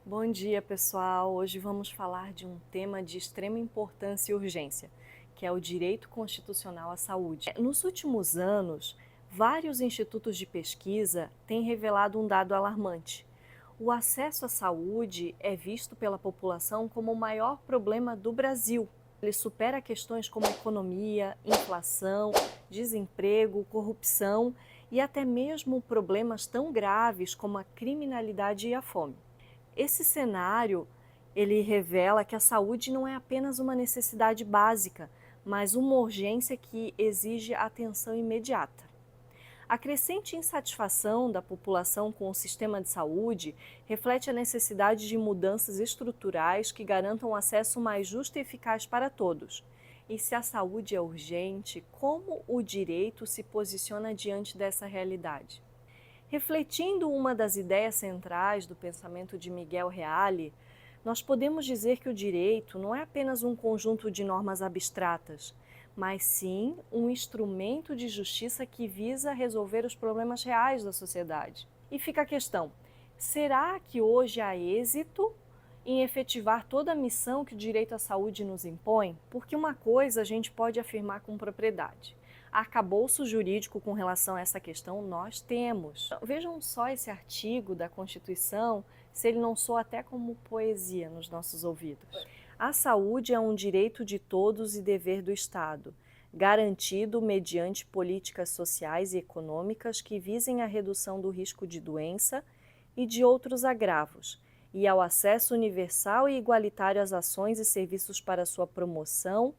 Bom dia, pessoal! Hoje vamos falar de um tema de extrema importância e urgência, que é o direito constitucional à saúde. Nos últimos anos, vários institutos de pesquisa têm revelado um dado alarmante. O acesso à saúde é visto pela população como o maior problema do Brasil. Ele supera questões como economia, inflação, desemprego, corrupção e até mesmo problemas tão graves como a criminalidade e a fome. Esse cenário, ele revela que a saúde não é apenas uma necessidade básica, mas uma urgência que exige atenção imediata. A crescente insatisfação da população com o sistema de saúde reflete a necessidade de mudanças estruturais que garantam um acesso mais justo e eficaz para todos. E se a saúde é urgente, como o direito se posiciona diante dessa realidade? Refletindo uma das ideias centrais do pensamento de Miguel Reale, nós podemos dizer que o direito não é apenas um conjunto de normas abstratas, mas sim um instrumento de justiça que visa resolver os problemas reais da sociedade. E fica a questão: será que hoje há êxito em efetivar toda a missão que o direito à saúde nos impõe? Porque uma coisa a gente pode afirmar com propriedade: arcabouço jurídico com relação a essa questão nós temos. Vejam só esse artigo da Constituição, se ele não soa até como poesia nos nossos ouvidos. A saúde é um direito de todos e dever do Estado, garantido mediante políticas sociais e econômicas que visem a redução do risco de doença e de outros agravos, e ao acesso universal e igualitário às ações e serviços para sua promoção,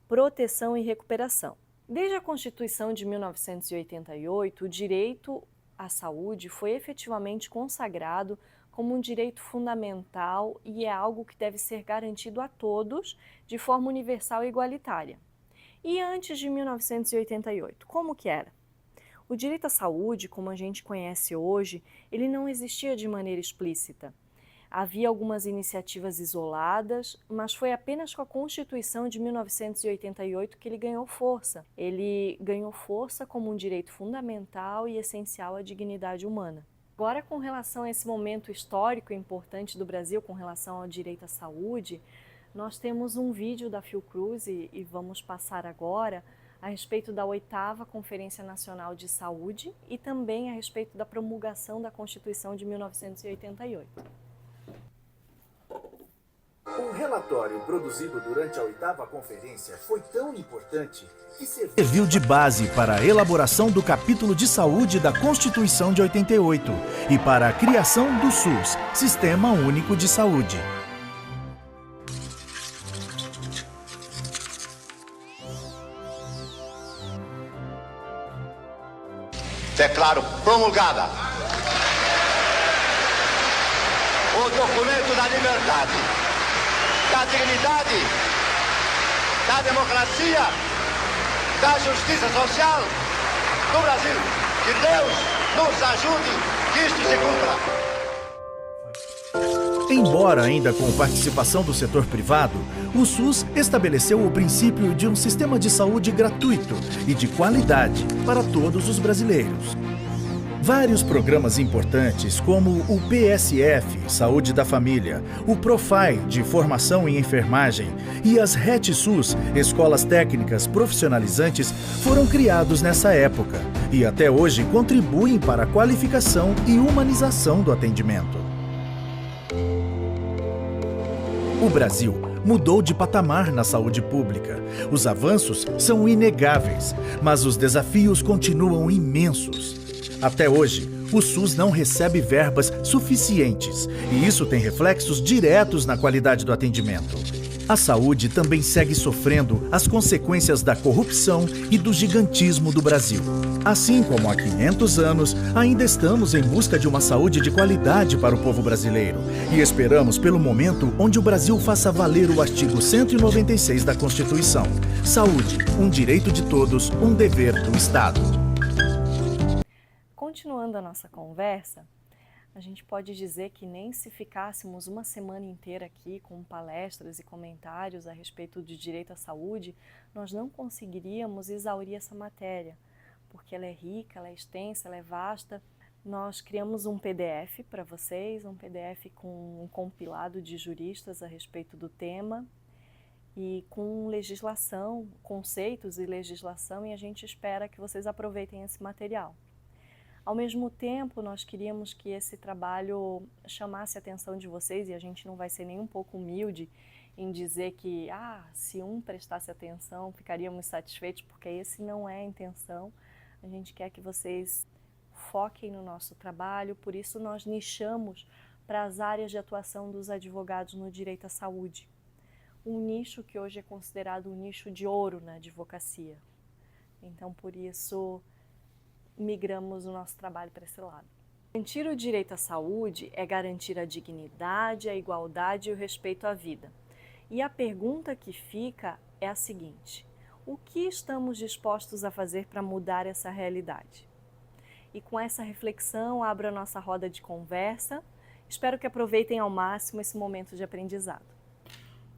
proteção e recuperação. Desde a Constituição de 1988, o direito à saúde foi efetivamente consagrado como um direito fundamental e é algo que deve ser garantido a todos de forma universal e igualitária. E antes de 1988, como que era? O direito à saúde, como a gente conhece hoje, ele não existia de maneira explícita. Havia algumas iniciativas isoladas, mas foi apenas com a Constituição de 1988 que ele ganhou força. Ele ganhou força como um direito fundamental e essencial à dignidade humana. Agora, com relação a esse momento histórico e importante do Brasil, com relação ao direito à saúde, nós temos um vídeo da Fiocruz e vamos passar agora a respeito da 8ª Conferência Nacional de Saúde e também a respeito da promulgação da Constituição de 1988. O relatório produzido durante a 8ª conferência foi tão importante que serviu de base para a elaboração do capítulo de saúde da Constituição de 88 e para a criação do SUS, Sistema Único de Saúde. Declaro promulgada o documento da liberdade, da dignidade, da democracia, da justiça social do Brasil. Que Deus nos ajude que isto se cumpra. Embora ainda com participação do setor privado, o SUS estabeleceu o princípio de um sistema de saúde gratuito e de qualidade para todos os brasileiros. Vários programas importantes, como o PSF, Saúde da Família, o Profai, de Formação em Enfermagem, e as RET-SUS, Escolas Técnicas Profissionalizantes, foram criados nessa época e até hoje contribuem para a qualificação e humanização do atendimento. O Brasil mudou de patamar na saúde pública. Os avanços são inegáveis, mas os desafios continuam imensos. Até hoje, o SUS não recebe verbas suficientes e isso tem reflexos diretos na qualidade do atendimento. A saúde também segue sofrendo as consequências da corrupção e do gigantismo do Brasil. Assim como há 500 anos, ainda estamos em busca de uma saúde de qualidade para o povo brasileiro e esperamos pelo momento onde o Brasil faça valer o artigo 196 da Constituição. Saúde, um direito de todos, um dever do Estado. Continuando a nossa conversa, a gente pode dizer que nem se ficássemos uma semana inteira aqui com palestras e comentários a respeito do direito à saúde, nós não conseguiríamos exaurir essa matéria, porque ela é rica, ela é extensa, ela é vasta, Nós criamos um PDF para vocês, um PDF com um compilado de juristas a respeito do tema e com legislação, conceitos e legislação, e a gente espera que vocês aproveitem esse material. Ao mesmo tempo, nós queríamos que esse trabalho chamasse a atenção de vocês, e a gente não vai ser nem um pouco humilde em dizer que, se um prestasse atenção, ficaríamos satisfeitos, porque esse não é a intenção. A gente quer que vocês foquem no nosso trabalho, por isso nós nichamos para as áreas de atuação dos advogados no direito à saúde. Um nicho que hoje é considerado um nicho de ouro na advocacia. Então, por isso, migramos o nosso trabalho para esse lado. Garantir o direito à saúde é garantir a dignidade, a igualdade e o respeito à vida. E a pergunta que fica é a seguinte: o que estamos dispostos a fazer para mudar essa realidade? E com essa reflexão, abro a nossa roda de conversa. Espero que aproveitem ao máximo esse momento de aprendizado.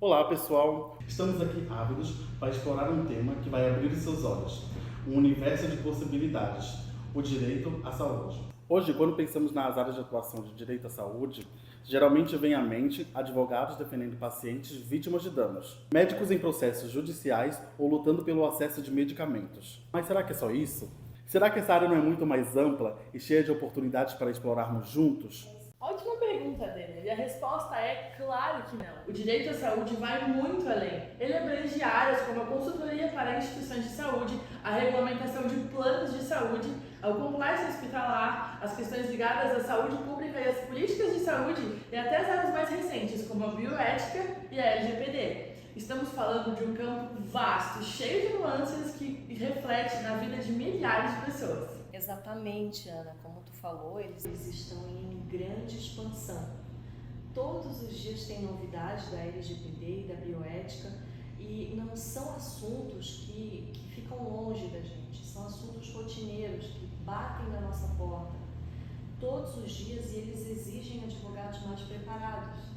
Olá pessoal, estamos aqui ávidos para explorar um tema que vai abrir os seus olhos, um universo de possibilidades, o direito à saúde. Hoje, quando pensamos nas áreas de atuação de direito à saúde, geralmente vem à mente advogados defendendo pacientes vítimas de danos, médicos em processos judiciais ou lutando pelo acesso de medicamentos. Mas será que é só isso? Será que essa área não é muito mais ampla e cheia de oportunidades para explorarmos juntos? Ótima pergunta, Denner. E a resposta é claro que não. O direito à saúde vai muito além. Ele abrange áreas como a consultoria para instituições de saúde, a regulamentação de planos de saúde, o compliance hospitalar, as questões ligadas à saúde pública e às políticas de saúde e até as áreas mais recentes, como a bioética e a LGPD. Estamos falando de um campo vasto, cheio de nuances que reflete na vida de milhares de pessoas. Exatamente, Ana. Como tu falou, eles estão em grande expansão. Todos os dias tem novidades da LGPD e da bioética e não são assuntos que ficam longe da gente, são assuntos rotineiros que batem na nossa porta todos os dias e eles exigem advogados mais preparados.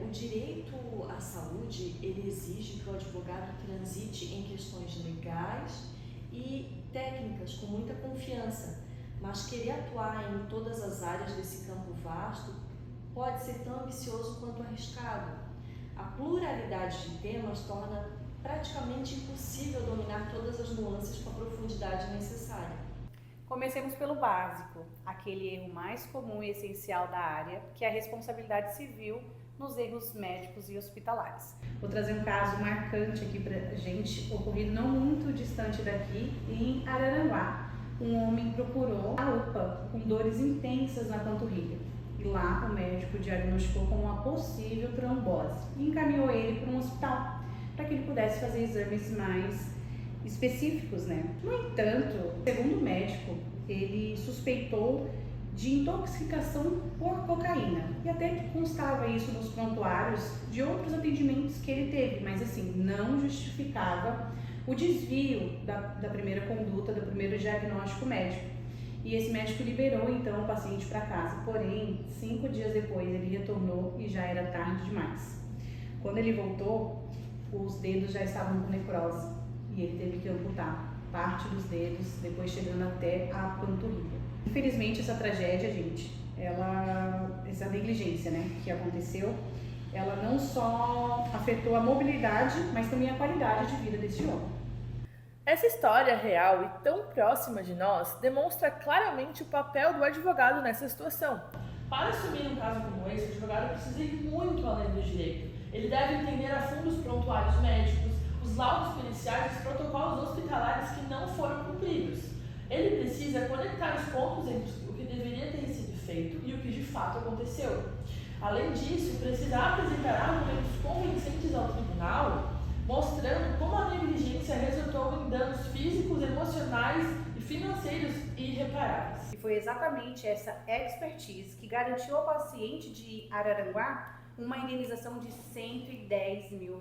O direito à saúde, ele exige que o advogado transite em questões legais e técnicas com muita confiança, mas querer atuar em todas as áreas desse campo vasto pode ser tão ambicioso quanto arriscado. A pluralidade de temas torna praticamente impossível dominar todas as nuances com a profundidade necessária. Comecemos pelo básico, aquele erro mais comum e essencial da área, que é a responsabilidade civil nos erros médicos e hospitalares. Vou trazer um caso marcante aqui pra gente, ocorrido não muito distante daqui, em Araranguá. Um homem procurou a UPA com dores intensas na panturrilha. E lá o médico diagnosticou com uma possível trombose e encaminhou ele para um hospital, para que ele pudesse fazer exames mais específicos, né? No entanto, segundo o médico, ele suspeitou de intoxicação por cocaína. E até que constava isso nos prontuários de outros atendimentos que ele teve, mas assim, não justificava o desvio da primeira conduta, do primeiro diagnóstico médico. E esse médico liberou então o paciente para casa, porém, 5 dias depois ele retornou e já era tarde demais. Quando ele voltou, os dedos já estavam com necrose e ele teve que amputar parte dos dedos, depois chegando até a panturrilha. Infelizmente, essa tragédia, gente, essa negligência, né, que aconteceu, ela não só afetou a mobilidade, mas também a qualidade de vida desse homem. Essa história real e tão próxima de nós demonstra claramente o papel do advogado nessa situação. Para assumir um caso como esse, o advogado precisa ir muito além do direito. Ele deve entender a fundo os prontuários médicos, os laudos periciais e os protocolos hospitalares que não foram cumpridos. Ele precisa conectar os pontos entre o que deveria ter sido feito e o que de fato aconteceu. Além disso, precisa apresentar argumentos convincentes ao tribunal, mostrando como a negligência resultou em danos físicos, emocionais e financeiros irreparáveis. E foi exatamente essa expertise que garantiu ao paciente de Araranguá uma indenização de R$110 mil.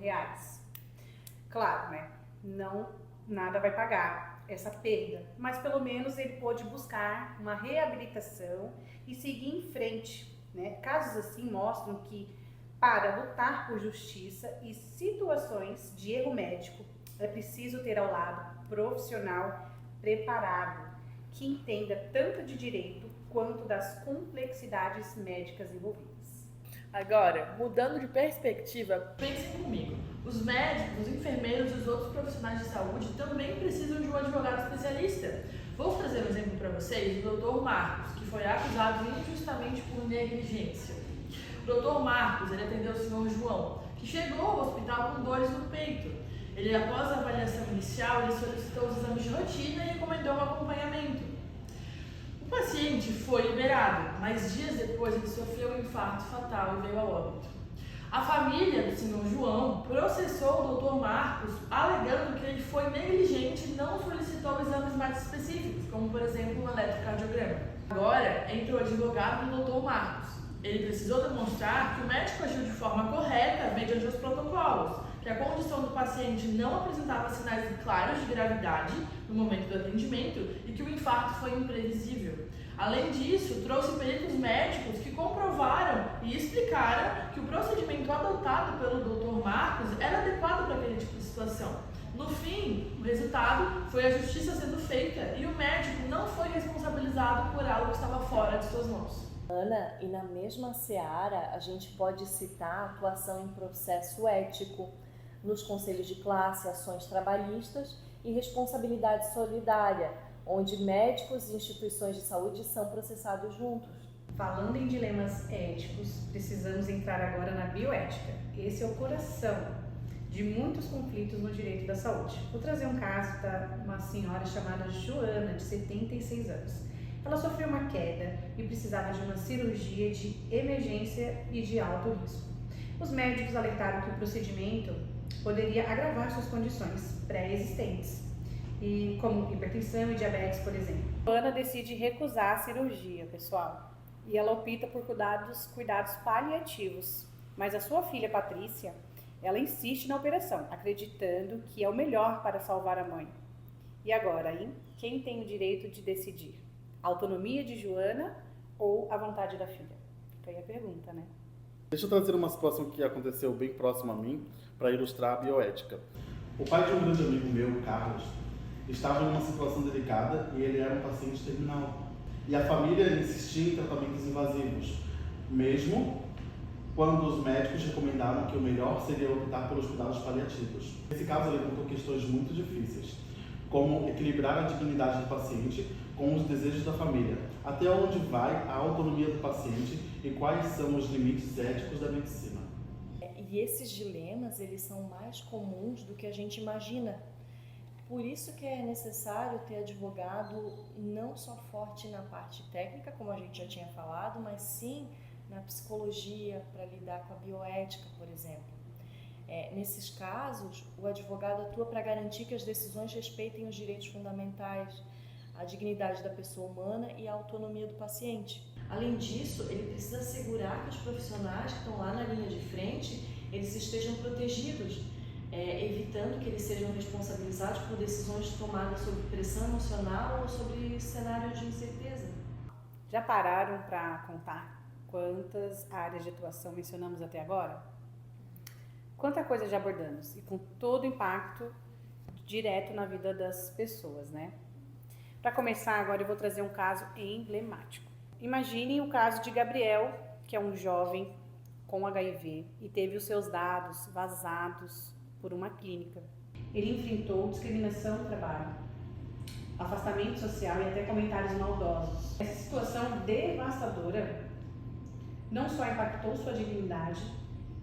Claro, né? Não, nada vai pagar essa perda, mas pelo menos ele pôde buscar uma reabilitação e seguir em frente, né? Casos assim mostram que para lutar por justiça e situações de erro médico é preciso ter ao lado profissional preparado, que entenda tanto de direito quanto das complexidades médicas envolvidas. Agora, mudando de perspectiva, pensem comigo. Os médicos, os enfermeiros e os outros profissionais de saúde também precisam de um advogado especialista. Vou trazer um exemplo para vocês do Dr. Marcos, que foi acusado injustamente por negligência. O Dr. Marcos, ele atendeu o Sr. João, que chegou ao hospital com dores no peito. Ele, após a avaliação inicial, ele solicitou os exames de rotina e recomendou um acompanhamento. O paciente foi liberado, mas dias depois ele sofreu um infarto fatal e veio a óbito. A família do Sr. João processou o Dr. Marcos, alegando que ele foi negligente e não solicitou exames mais específicos, como por exemplo um eletrocardiograma. Agora entra o advogado do Dr. Marcos. Ele precisou demonstrar que o médico agiu de forma correta mediante os protocolos, que a condição do paciente não apresentava sinais claros de gravidade no momento do atendimento e que o infarto foi imprevisível. Além disso, trouxe peritos médicos que comprovaram e explicaram que o procedimento adotado pelo Dr. Marcos era adequado para aquele tipo de situação. No fim, o resultado foi a justiça sendo feita e o médico não foi responsabilizado por algo que estava fora de suas mãos. Ana, e na mesma seara, a gente pode citar a atuação em processo ético, nos conselhos de classe, ações trabalhistas e responsabilidade solidária, onde médicos e instituições de saúde são processados juntos. Falando em dilemas éticos, precisamos entrar agora na bioética. Esse é o coração de muitos conflitos no direito da saúde. Vou trazer um caso de uma senhora chamada Joana, de 76 anos. Ela sofreu uma queda e precisava de uma cirurgia de emergência e de alto risco. Os médicos alertaram que o procedimento poderia agravar suas condições pré-existentes, como hipertensão e diabetes, por exemplo. Joana decide recusar a cirurgia, pessoal, e ela opta por cuidados paliativos. Mas a sua filha, Patrícia, ela insiste na operação, acreditando que é o melhor para salvar a mãe. E agora, hein? Quem tem o direito de decidir? A autonomia de Joana ou a vontade da filha? Fica aí a pergunta, né? Deixa eu trazer uma situação que aconteceu bem próximo a mim para ilustrar a bioética. O pai de um grande amigo meu, Carlos, estava em uma situação delicada e ele era um paciente terminal. E a família insistia em tratamentos invasivos, mesmo quando os médicos recomendaram que o melhor seria optar pelos cuidados paliativos. Nesse caso, ele levantou questões muito difíceis, como equilibrar a dignidade do paciente com os desejos da família, até onde vai a autonomia do paciente e quais são os limites éticos da medicina. E esses dilemas, eles são mais comuns do que a gente imagina. Por isso que é necessário ter advogado não só forte na parte técnica, como a gente já tinha falado, mas sim na psicologia, para lidar com a bioética, por exemplo. Nesses casos, o advogado atua para garantir que as decisões respeitem os direitos fundamentais, a dignidade da pessoa humana e a autonomia do paciente. Além disso, ele precisa assegurar que os profissionais que estão lá na linha de frente, eles estejam protegidos, evitando que eles sejam responsabilizados por decisões tomadas sob pressão emocional ou sobre cenários de incerteza. Já pararam para contar quantas áreas de atuação mencionamos até agora? Quanta coisa já abordamos e com todo o impacto direto na vida das pessoas, né? Para começar, agora eu vou trazer um caso emblemático. Imaginem o caso de Gabriel, que é um jovem com HIV e teve os seus dados vazados por uma clínica. Ele enfrentou discriminação no trabalho, afastamento social e até comentários maldosos. Essa situação devastadora não só impactou sua dignidade,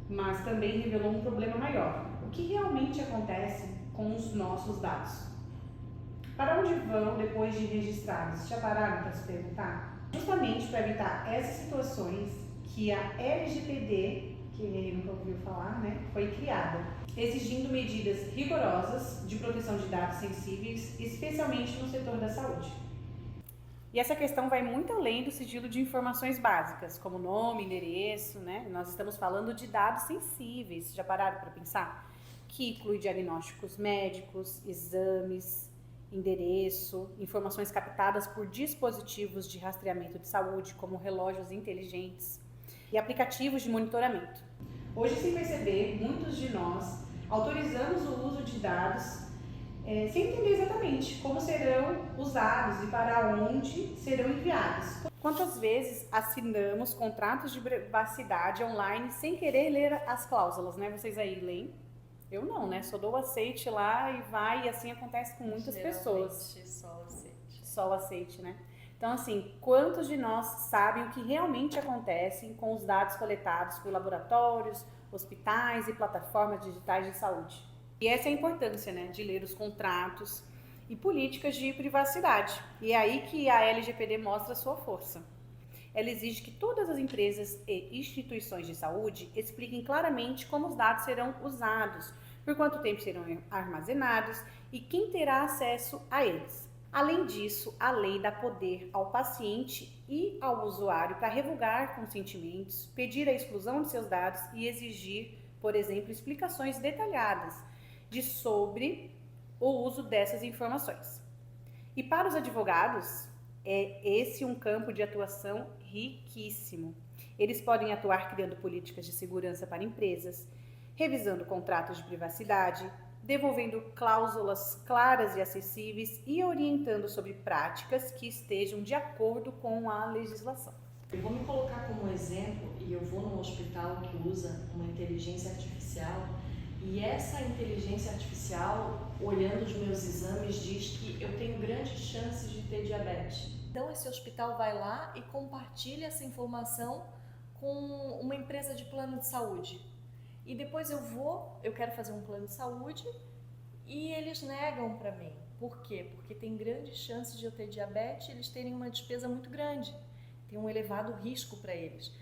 mas também revelou um problema maior. O que realmente acontece com os nossos dados? Para onde vão depois de registrados? Já pararam para se perguntar? Justamente para evitar essas situações que a LGPD, que ele nunca ouviu falar, né, foi criada, exigindo medidas rigorosas de proteção de dados sensíveis, especialmente no setor da saúde. E essa questão vai muito além do sigilo de informações básicas, como nome, endereço, né? Nós estamos falando de dados sensíveis, já pararam para pensar? Que inclui diagnósticos médicos, exames, endereço, informações captadas por dispositivos de rastreamento de saúde, como relógios inteligentes e aplicativos de monitoramento. Hoje, sem perceber, muitos de nós autorizamos o uso de dados sem entender exatamente como serão usados e para onde serão enviados. Quantas vezes assinamos contratos de privacidade online sem querer ler as cláusulas, né? Vocês aí leem? Eu não, né? Só dou o aceite lá e vai, e assim acontece com muitas pessoas. Só o aceite. Só o aceite, né? Então, assim, quantos de nós sabem o que realmente acontece com os dados coletados por laboratórios, hospitais e plataformas digitais de saúde? E essa é a importância, né, de ler os contratos e políticas de privacidade. E é aí que a LGPD mostra a sua força. Ela exige que todas as empresas e instituições de saúde expliquem claramente como os dados serão usados, por quanto tempo serão armazenados e quem terá acesso a eles. Além disso, a lei dá poder ao paciente e ao usuário para revogar consentimentos, pedir a exclusão de seus dados e exigir, por exemplo, explicações detalhadas sobre o uso dessas informações. E para os advogados, é esse um campo de atuação riquíssimo. Eles podem atuar criando políticas de segurança para empresas, revisando contratos de privacidade, devolvendo cláusulas claras e acessíveis e orientando sobre práticas que estejam de acordo com a legislação. Eu vou me colocar como exemplo e eu vou num hospital que usa uma inteligência artificial e essa inteligência artificial, olhando os meus exames, diz que eu tenho grandes chances de ter diabetes. Então esse hospital vai lá e compartilha essa informação com uma empresa de plano de saúde. E depois eu quero fazer um plano de saúde e eles negam para mim. Por quê? Porque tem grandes chances de eu ter diabetes e eles terem uma despesa muito grande. Tem um elevado risco para eles.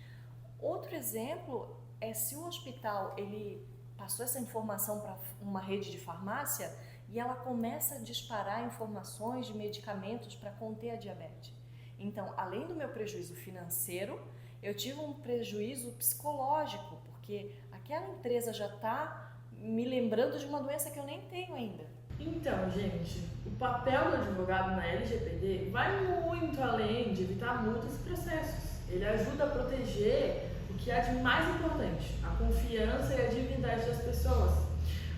Outro exemplo é se o hospital ele passou essa informação para uma rede de farmácia e ela começa a disparar informações de medicamentos para conter a diabetes. Então, além do meu prejuízo financeiro, eu tive um prejuízo psicológico, porque aquela empresa já está me lembrando de uma doença que eu nem tenho ainda. Então, gente, o papel do advogado na LGPD vai muito além de evitar multas e processos. Ele ajuda a proteger o que há de mais importante, a confiança e a dignidade das pessoas.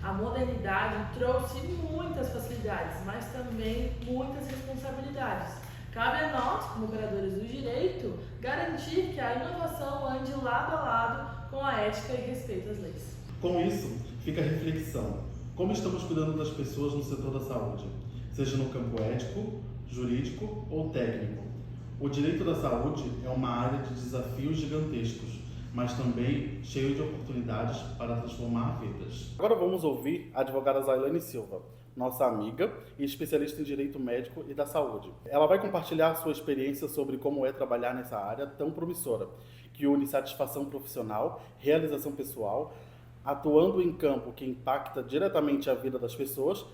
A modernidade trouxe muitas facilidades, mas também muitas responsabilidades. Cabe a nós, como operadores do direito, garantir que a inovação ande lado a lado com a ética e respeito às leis. Com isso, fica a reflexão. Como estamos cuidando das pessoas no setor da saúde, seja no campo ético, jurídico ou técnico? O direito da saúde é uma área de desafios gigantescos, mas também cheio de oportunidades para transformar vidas. Agora vamos ouvir a advogada Zailane Silva, nossa amiga e especialista em direito médico e da saúde. Ela vai compartilhar sua experiência sobre como é trabalhar nessa área tão promissora, que une satisfação profissional, realização pessoal, atuando em campo que impacta diretamente a vida das pessoas,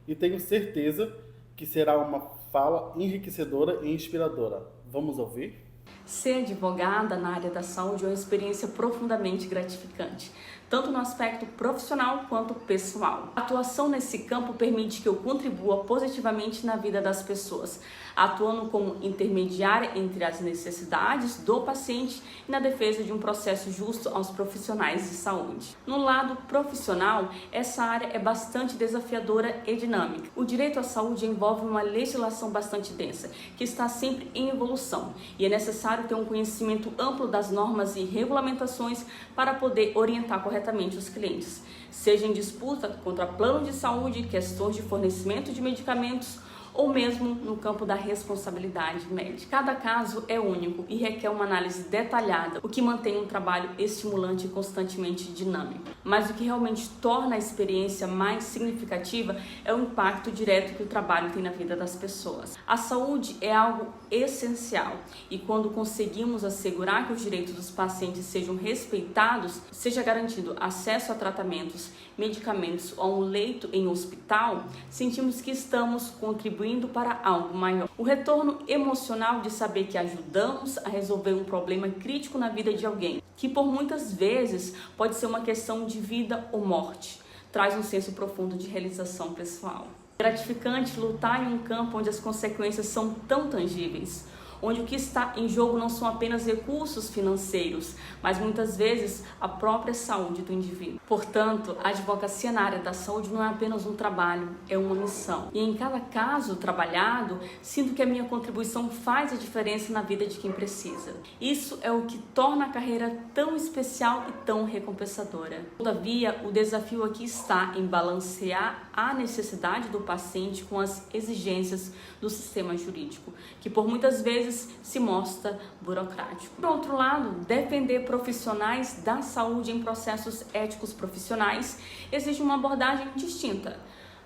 e tenho certeza que será uma fala enriquecedora e inspiradora. Vamos ouvir? Ser advogada na área da saúde é uma experiência profundamente gratificante, tanto no aspecto profissional quanto pessoal. A atuação nesse campo permite que eu contribua positivamente na vida das pessoas, atuando como intermediária entre as necessidades do paciente e na defesa de um processo justo aos profissionais de saúde. No lado profissional, essa área é bastante desafiadora e dinâmica. O direito à saúde envolve uma legislação bastante densa, que está sempre em evolução, e é necessário ter um conhecimento amplo das normas e regulamentações para poder orientar corretamente os clientes, seja em disputa contra plano de saúde, questões de fornecimento de medicamentos ou mesmo no campo da responsabilidade médica. Cada caso é único e requer uma análise detalhada, o que mantém um trabalho estimulante e constantemente dinâmico. Mas o que realmente torna a experiência mais significativa é o impacto direto que o trabalho tem na vida das pessoas. A saúde é algo essencial e quando conseguimos assegurar que os direitos dos pacientes sejam respeitados, seja garantido acesso a tratamentos, medicamentos ou um leito em hospital, sentimos que estamos contribuindo para algo maior. O retorno emocional de saber que ajudamos a resolver um problema crítico na vida de alguém, que por muitas vezes pode ser uma questão de vida ou morte, traz um senso profundo de realização pessoal. Gratificante lutar em um campo onde as consequências são tão tangíveis. onde o que está em jogo não são apenas recursos financeiros, mas muitas vezes a própria saúde do indivíduo. Portanto, a advocacia na área da saúde não é apenas um trabalho, é uma missão. E em cada caso trabalhado, sinto que a minha contribuição faz a diferença na vida de quem precisa. Isso é o que torna a carreira tão especial e tão recompensadora. Todavia, o desafio aqui está em balancear a necessidade do paciente com as exigências do sistema jurídico, que por muitas vezes se mostra burocrático. Por outro lado, defender profissionais da saúde em processos éticos profissionais exige uma abordagem distinta.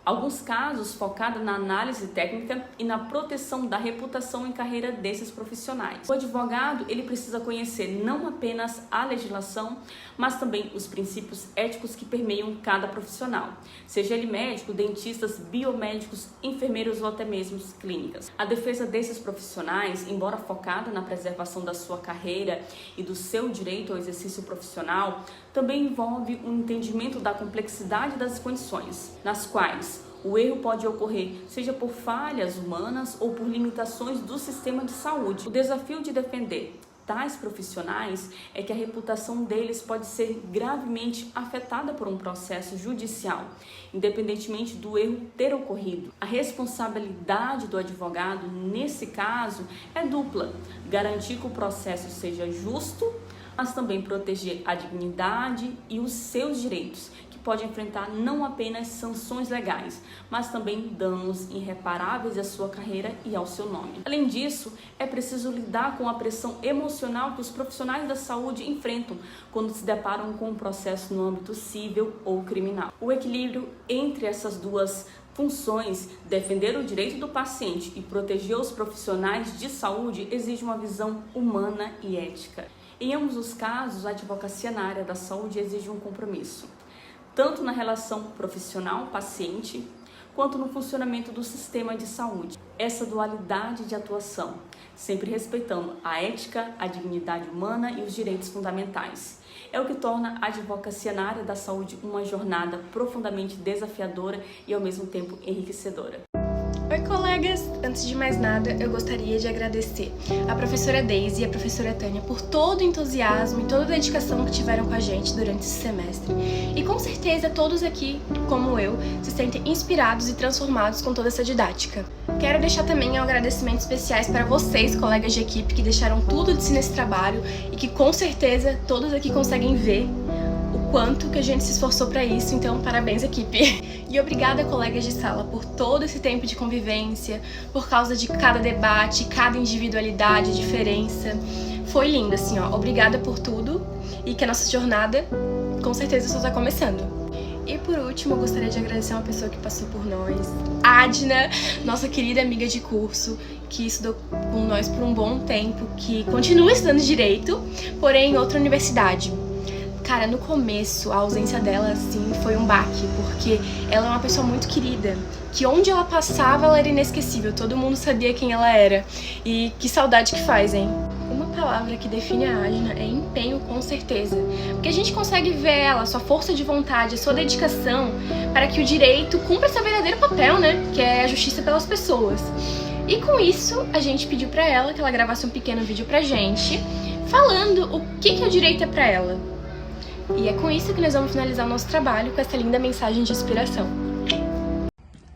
Alguns casos focados na análise técnica e na proteção da reputação em carreira desses profissionais. O advogado, ele precisa conhecer não apenas a legislação, mas também os princípios éticos que permeiam cada profissional, seja ele médico, dentistas, biomédicos, enfermeiros ou até mesmo clínicas. A defesa desses profissionais, embora focada na preservação da sua carreira e do seu direito ao exercício profissional, também envolve um entendimento da complexidade das condições, nas quais o erro pode ocorrer, seja por falhas humanas ou por limitações do sistema de saúde. O desafio de defender tais profissionais é que a reputação deles pode ser gravemente afetada por um processo judicial, independentemente do erro ter ocorrido. A responsabilidade do advogado, nesse caso, é dupla: garantir que o processo seja justo, mas também proteger a dignidade e os seus direitos, que pode enfrentar não apenas sanções legais, mas também danos irreparáveis à sua carreira e ao seu nome. Além disso, é preciso lidar com a pressão emocional que os profissionais da saúde enfrentam quando se deparam com um processo no âmbito civil ou criminal. O equilíbrio entre essas duas funções, defender o direito do paciente e proteger os profissionais de saúde, exige uma visão humana e ética. Em ambos os casos, a advocacia na área da saúde exige um compromisso, tanto na relação profissional-paciente, quanto no funcionamento do sistema de saúde. Essa dualidade de atuação, sempre respeitando a ética, a dignidade humana e os direitos fundamentais, é o que torna a advocacia na área da saúde uma jornada profundamente desafiadora e ao mesmo tempo enriquecedora. Oi, colegas! Antes de mais nada, eu gostaria de agradecer a professora Daisy e a professora Tânia por todo o entusiasmo e toda a dedicação que tiveram com a gente durante esse semestre. E com certeza todos aqui, como eu, se sentem inspirados e transformados com toda essa didática. Quero deixar também agradecimentos especiais para vocês, colegas de equipe, que deixaram tudo de si nesse trabalho e que com certeza todos aqui conseguem ver o quanto que a gente se esforçou para isso, então parabéns, equipe! E obrigada, colegas de sala, por todo esse tempo de convivência, por causa de cada debate, cada individualidade, diferença. Foi lindo, assim, ó. Obrigada por tudo e que a nossa jornada, com certeza, só está começando. E por último, eu gostaria de agradecer uma pessoa que passou por nós, a Adna, nossa querida amiga de curso, que estudou com nós por um bom tempo, que continua estudando Direito, porém em outra universidade. Cara, no começo, a ausência dela, assim, foi um baque, porque ela é uma pessoa muito querida, que onde ela passava, ela era inesquecível, todo mundo sabia quem ela era. E que saudade que faz, hein? Uma palavra que define a Adna é empenho, com certeza, porque a gente consegue ver ela, sua força de vontade, a sua dedicação para que o direito cumpra seu verdadeiro papel, né? Que é a justiça pelas pessoas. E com isso, a gente pediu pra ela que ela gravasse um pequeno vídeo pra gente, falando o que o direito é pra ela. E é com isso que nós vamos finalizar o nosso trabalho, com essa linda mensagem de inspiração.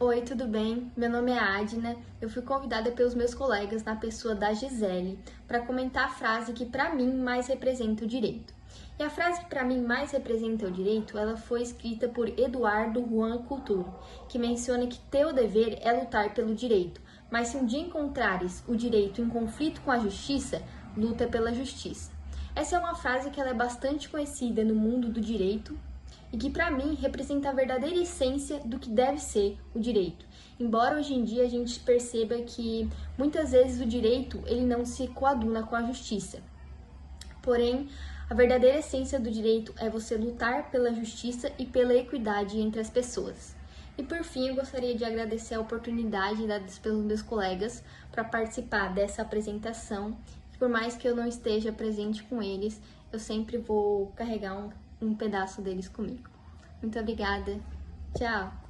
Oi, tudo bem? Meu nome é Adna. Eu fui convidada pelos meus colegas na pessoa da Gisele para comentar a frase que para mim mais representa o direito. E a frase que para mim mais representa o direito, ela foi escrita por Eduardo Juan Couture, que menciona que teu dever é lutar pelo direito, mas se um dia encontrares o direito em conflito com a justiça, luta pela justiça. Essa é uma frase que ela é bastante conhecida no mundo do direito e que, para mim, representa a verdadeira essência do que deve ser o direito. Embora hoje em dia a gente perceba que, muitas vezes, o direito ele não se coaduna com a justiça. Porém, a verdadeira essência do direito é você lutar pela justiça e pela equidade entre as pessoas. E, por fim, eu gostaria de agradecer a oportunidade dada pelos meus colegas para participar dessa apresentação. Por mais que eu não esteja presente com eles, eu sempre vou carregar um pedaço deles comigo. Muito obrigada. Tchau!